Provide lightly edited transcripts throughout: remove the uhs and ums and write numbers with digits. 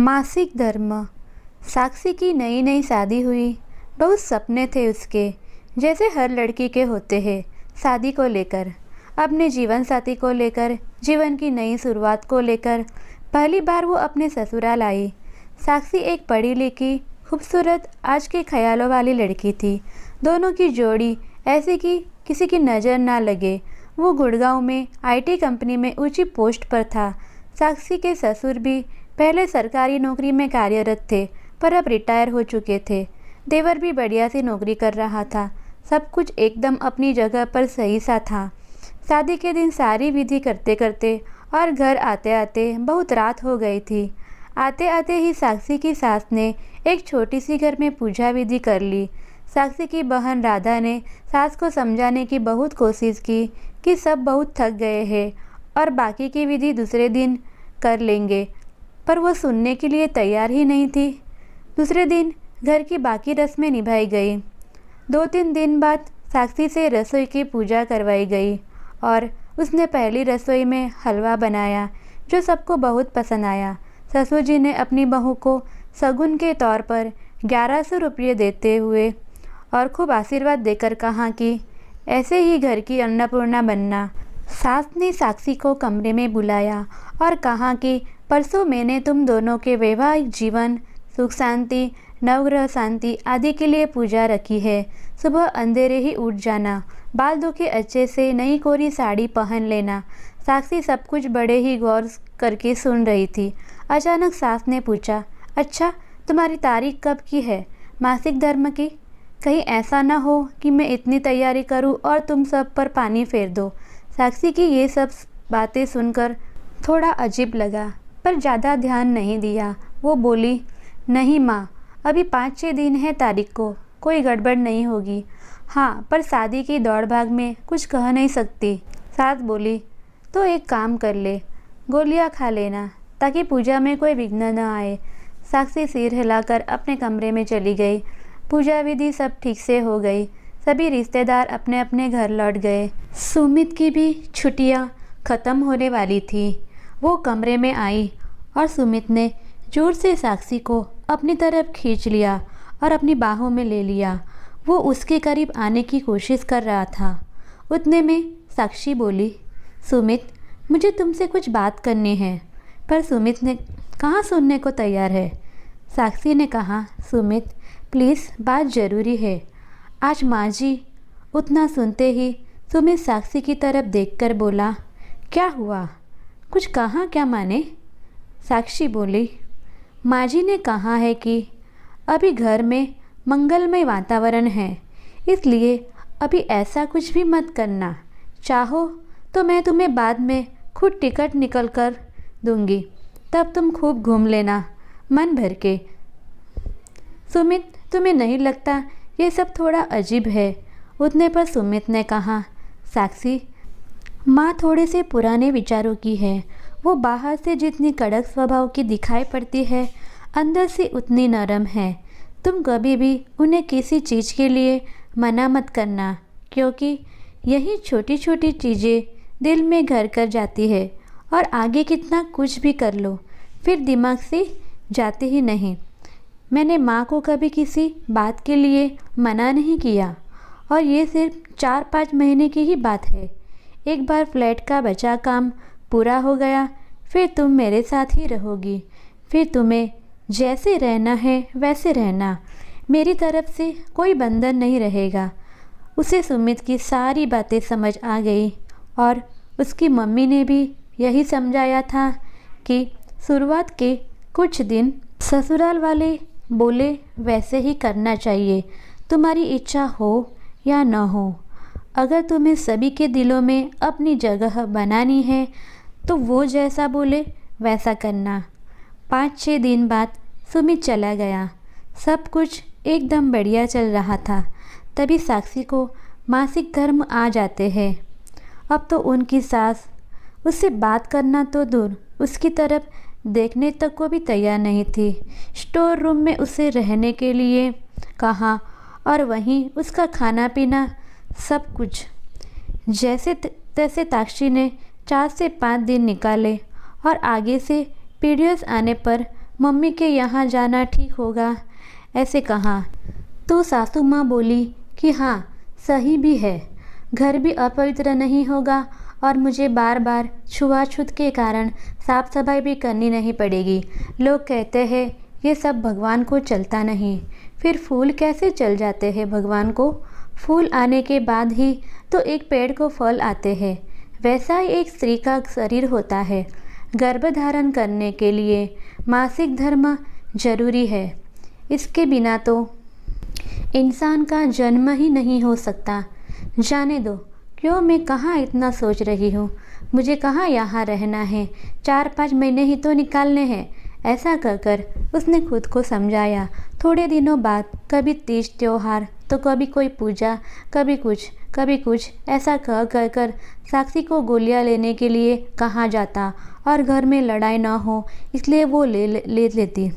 मासिक धर्म। साक्षी की नई नई शादी हुई। बहुत सपने थे उसके, जैसे हर लड़की के होते हैं। शादी को लेकर, अपने जीवन साथी को लेकर, जीवन की नई शुरुआत को लेकर पहली बार वो अपने ससुराल आई। साक्षी एक पढ़ी लिखी, खूबसूरत, आज के ख्यालों वाली लड़की थी। दोनों की जोड़ी ऐसी कि किसी की नज़र ना लगे। वो गुड़गांव में आईटी कंपनी में ऊंची पोस्ट पर था। साक्षी के ससुर भी पहले सरकारी नौकरी में कार्यरत थे, पर अब रिटायर हो चुके थे। देवर भी बढ़िया सी नौकरी कर रहा था। सब कुछ एकदम अपनी जगह पर सही सा था। शादी के दिन सारी विधि करते करते और घर आते आते बहुत रात हो गई थी। आते आते ही साक्षी की सास ने एक छोटी सी घर में पूजा विधि कर ली। साक्षी की बहन राधा ने सास को समझाने की बहुत कोशिश की कि सब बहुत थक गए हैं और बाकी की विधि दूसरे दिन कर लेंगे, पर वो सुनने के लिए तैयार ही नहीं थी। दूसरे दिन घर की बाकी रस्में निभाई गई। 2-3 दिन बाद साक्षी से रसोई की पूजा करवाई गई और उसने पहली रसोई में हलवा बनाया, जो सबको बहुत पसंद आया। ससुर जी ने अपनी बहू को शगुन के तौर पर 1100 रुपये देते हुए और खूब आशीर्वाद देकर कहा कि ऐसे ही घर की अन्नपूर्णा बनना। सास ने साक्षी को कमरे में बुलाया और कहा कि परसों मैंने तुम दोनों के वैवाहिक जीवन, सुख शांति, नवग्रह शांति आदि के लिए पूजा रखी है। सुबह अंधेरे ही उठ जाना, बाल धोके अच्छे से नई कोरी साड़ी पहन लेना। साक्षी सब कुछ बड़े ही गौर करके सुन रही थी। अचानक सास ने पूछा, अच्छा, तुम्हारी तारीख कब की है? मासिक धर्म की? कहीं ऐसा ना हो कि मैं इतनी तैयारी करूं और तुम सब पर पानी फेर दो। साक्षी की ये सब बातें सुनकर थोड़ा अजीब लगा, पर ज़्यादा ध्यान नहीं दिया। वो बोली, नहीं माँ, अभी 5-6 दिन है तारीख को, कोई गड़बड़ नहीं होगी। हाँ, पर शादी की दौड़ भाग में कुछ कह नहीं सकती। सास बोली, तो एक काम कर ले, गोलियाँ खा लेना ताकि पूजा में कोई विघ्न न आए। साक्षी सिर हिलाकर अपने कमरे में चली गई। पूजा विधि सब ठीक से हो गई। सभी रिश्तेदार अपने अपने घर लौट गए। सुमित की भी छुट्टियाँ ख़त्म होने वाली थी। वो कमरे में आई और सुमित ने जोर से साक्षी को अपनी तरफ खींच लिया और अपनी बाहों में ले लिया। वो उसके करीब आने की कोशिश कर रहा था। उतने में साक्षी बोली, सुमित, मुझे तुमसे कुछ बात करनी है। पर सुमित ने कहाँ सुनने को तैयार है। साक्षी ने कहा, सुमित प्लीज़, बात ज़रूरी है। आज माँ जी। उतना सुनते ही सुमित साक्षी की तरफ देखकर बोला, क्या हुआ? कुछ कहा क्या माने? साक्षी बोली, माँ जी ने कहा है कि अभी घर में मंगलमय वातावरण है, इसलिए अभी ऐसा कुछ भी मत करना। चाहो तो मैं तुम्हें बाद में खुद टिकट निकल कर दूंगी, तब तुम खूब घूम लेना मन भर के। सुमित, तुम्हें नहीं लगता ये सब थोड़ा अजीब है? उतने पर सुमित ने कहा, साक्षी, माँ थोड़े से पुराने विचारों की है। वो बाहर से जितनी कड़क स्वभाव की दिखाई पड़ती है, अंदर से उतनी नरम है। तुम कभी भी उन्हें किसी चीज़ के लिए मना मत करना, क्योंकि यही छोटी छोटी चीज़ें दिल में घर कर जाती है और आगे कितना कुछ भी कर लो, फिर दिमाग से जाती ही नहीं। मैंने माँ को कभी किसी बात के लिए मना नहीं किया और ये सिर्फ 4-5 महीने की ही बात है। एक बार फ्लैट का बचा काम पूरा हो गया, फिर तुम मेरे साथ ही रहोगी। फिर तुम्हें जैसे रहना है वैसे रहना, मेरी तरफ से कोई बंधन नहीं रहेगा। उसे सुमित की सारी बातें समझ आ गई और उसकी मम्मी ने भी यही समझाया था कि शुरुआत के कुछ दिन ससुराल वाले बोले वैसे ही करना चाहिए, तुम्हारी इच्छा हो या न हो। अगर तुम्हें सभी के दिलों में अपनी जगह बनानी है तो वो जैसा बोले वैसा करना। 5-6 दिन बाद सुमित चला गया। सब कुछ एकदम बढ़िया चल रहा था। तभी साक्षी को मासिक धर्म आ जाते हैं। अब तो उनकी सास उससे बात करना तो दूर, उसकी तरफ देखने तक को भी तैयार नहीं थी। स्टोर रूम में उसे रहने के लिए कहा और वहीं उसका खाना पीना सब कुछ। जैसे तैसे साक्षी ने 4 से 5 दिन निकाले और आगे से पीरियड्स आने पर मम्मी के यहाँ जाना ठीक होगा, ऐसे कहा। तो सासू माँ बोली कि हाँ, सही भी है, घर भी अपवित्र नहीं होगा और मुझे बार बार छुआछूत के कारण साफ सफाई भी करनी नहीं पड़ेगी। लोग कहते हैं ये सब भगवान को चलता नहीं, फिर फूल कैसे चल जाते हैं भगवान को? फूल आने के बाद ही तो एक पेड़ को फल आते हैं। वैसा ही एक स्त्री का शरीर होता है। गर्भधारण करने के लिए मासिक धर्म जरूरी है, इसके बिना तो इंसान का जन्म ही नहीं हो सकता। जाने दो, क्यों मैं कहाँ इतना सोच रही हूँ, मुझे कहाँ यहाँ रहना है, 4-5 महीने ही तो निकालने हैं। ऐसा कहकर उसने खुद को समझाया। थोड़े दिनों बाद कभी तीज त्योहार तो कभी कोई पूजा, कभी कुछ ऐसा कह कर साक्षी को गोलियां लेने के लिए कहा जाता और घर में लड़ाई न हो इसलिए वो ले लेती।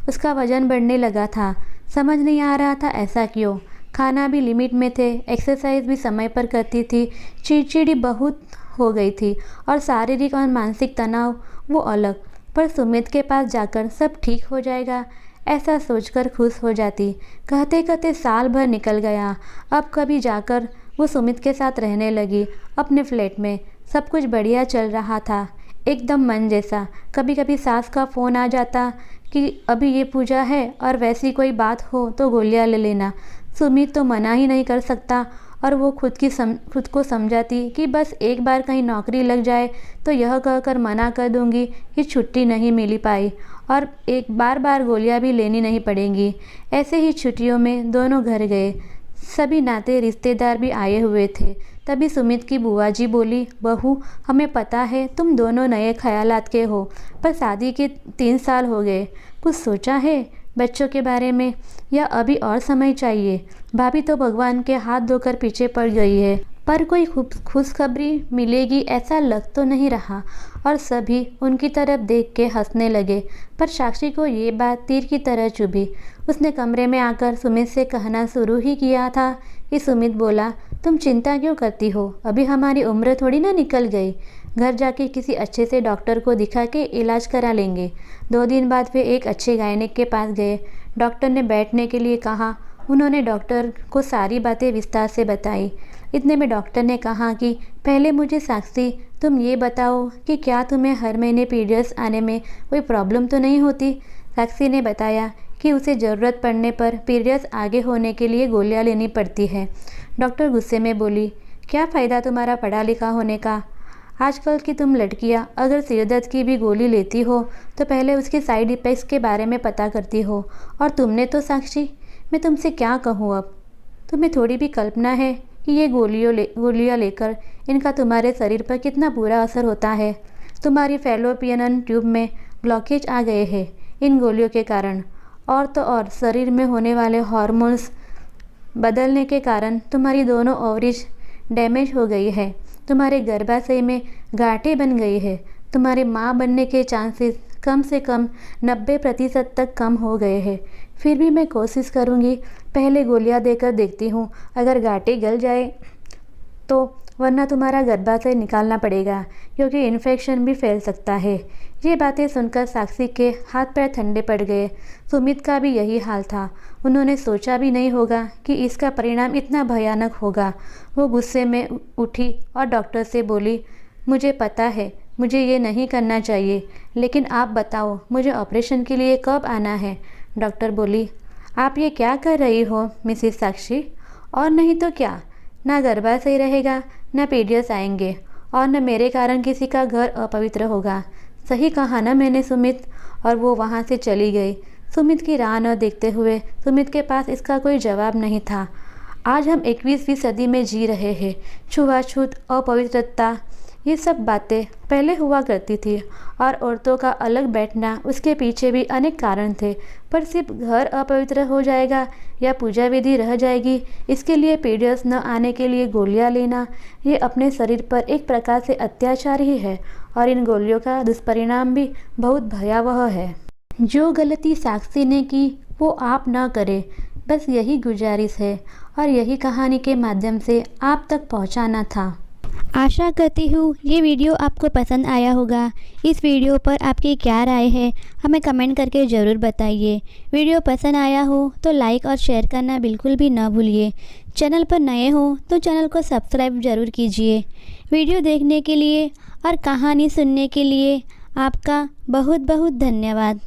उसका वजन बढ़ने लगा था, समझ नहीं आ रहा था ऐसा क्यों। खाना भी लिमिट में थे, एक्सरसाइज भी समय पर करती थी, चिड़चिड़ी बहुत हो गई थी और शारीरिक और मानसिक तनाव वो अलग। पर सुमित के पास जाकर सब ठीक हो जाएगा, ऐसा सोचकर खुश हो जाती। कहते कहते साल भर निकल गया। अब कभी जाकर वो सुमित के साथ रहने लगी अपने फ्लैट में। सब कुछ बढ़िया चल रहा था, एकदम मन जैसा। कभी कभी सास का फ़ोन आ जाता कि अभी ये पूजा है और वैसी कोई बात हो तो गोलियां ले लेना। सुमित तो मना ही नहीं कर सकता और वो खुद को समझाती कि बस एक बार कहीं नौकरी लग जाए तो यह कहकर मना कर दूंगी कि छुट्टी नहीं मिली पाई और एक बार गोलियां भी लेनी नहीं पड़ेंगी। ऐसे ही छुट्टियों में दोनों घर गए। सभी नाते रिश्तेदार भी आए हुए थे। तभी सुमित की बुआ जी बोली, बहू, हमें पता है तुम दोनों नए ख्यालात के हो, पर शादी के 3 साल हो गए, कुछ सोचा है बच्चों के बारे में या अभी और समय चाहिए? भाभी तो भगवान के हाथ धोकर पीछे पड़ गई है, पर कोई खुशखबरी मिलेगी ऐसा लग तो नहीं रहा। और सभी उनकी तरफ देख के हंसने लगे। पर साक्षी को ये बात तीर की तरह चुभी। उसने कमरे में आकर सुमित से कहना शुरू ही किया था कि सुमित बोला, तुम चिंता क्यों करती हो, अभी हमारी उम्र थोड़ी ना निकल गई। घर जाके किसी अच्छे से डॉक्टर को दिखा के इलाज करा लेंगे। 2 दिन बाद वे एक अच्छे गायनिक के पास गए। डॉक्टर ने बैठने के लिए कहा। उन्होंने डॉक्टर को सारी बातें विस्तार से बताई। इतने में डॉक्टर ने कहा कि पहले मुझे साक्षी तुम ये बताओ कि क्या तुम्हें हर महीने पीरियड्स आने में कोई प्रॉब्लम तो नहीं होती? साक्षी ने बताया कि उसे ज़रूरत पड़ने पर पीरियड्स आगे होने के लिए गोलियां लेनी पड़ती है। डॉक्टर गुस्से में बोली, क्या फ़ायदा तुम्हारा पढ़ा लिखा होने का? आजकल की तुम लड़कियां अगर सिरदर्द की भी गोली लेती हो तो पहले उसके साइड इफ़ेक्ट्स के बारे में पता करती हो। और तुमने तो साक्षी, मैं तुमसे क्या कहूँ अब, तुम्हें थोड़ी भी कल्पना है कि ये गोलियाँ लेकर इनका तुम्हारे शरीर पर कितना बुरा असर होता है। तुम्हारी फैलोपियन ट्यूब में ब्लॉकेज आ गए हैं इन गोलियों के कारण, और तो और शरीर में होने वाले हार्मोन्स बदलने के कारण तुम्हारी दोनों ओवरीज डैमेज हो गई है। तुम्हारे गर्भाशय में गांठें बन गई है। तुम्हारे माँ बनने के चांसेस कम से कम 90% तक कम हो गए हैं। फिर भी मैं कोशिश करूँगी, पहले गोलियां देकर देखती हूँ, अगर गांठें गल जाए तो, वरना तुम्हारा गर्भाशय निकालना पड़ेगा क्योंकि इन्फेक्शन भी फैल सकता है। ये बातें सुनकर साक्षी के हाथ पैर ठंडे पड़ गए। सुमित का भी यही हाल था। उन्होंने सोचा भी नहीं होगा कि इसका परिणाम इतना भयानक होगा। वो गुस्से में उठी और डॉक्टर से बोली, मुझे पता है मुझे ये नहीं करना चाहिए, लेकिन आप बताओ मुझे ऑपरेशन के लिए कब आना है? डॉक्टर बोली, आप ये क्या कर रही हो मिसेस साक्षी? और नहीं तो क्या, ना गर्भाशय रहेगा, ना पीरियड्स आएंगे और न मेरे कारण किसी का घर अपवित्र होगा। सही कहा ना मैंने सुमित? और वो वहाँ से चली गई। सुमित की राह न देखते हुए सुमित के पास इसका कोई जवाब नहीं था। आज हम 21वीं सदी में जी रहे हैं। छुआछूत, अपवित्रता, ये सब बातें पहले हुआ करती थी और औरतों का अलग बैठना, उसके पीछे भी अनेक कारण थे। पर सिर्फ घर अपवित्र हो जाएगा या पूजा विधि रह जाएगी, इसके लिए पीरियड्स न आने के लिए गोलियां लेना, ये अपने शरीर पर एक प्रकार से अत्याचार ही है और इन गोलियों का दुष्परिणाम भी बहुत भयावह है। जो गलती साक्षी ने की वो आप ना करें, बस यही गुजारिश है और यही कहानी के माध्यम से आप तक पहुंचाना था। आशा करती हूँ ये वीडियो आपको पसंद आया होगा। इस वीडियो पर आपकी क्या राय है हमें कमेंट करके ज़रूर बताइए। वीडियो पसंद आया हो तो लाइक और शेयर करना बिल्कुल भी ना भूलिए। चैनल पर नए हो तो चैनल को सब्सक्राइब ज़रूर कीजिए। वीडियो देखने के लिए और कहानी सुनने के लिए आपका बहुत बहुत धन्यवाद।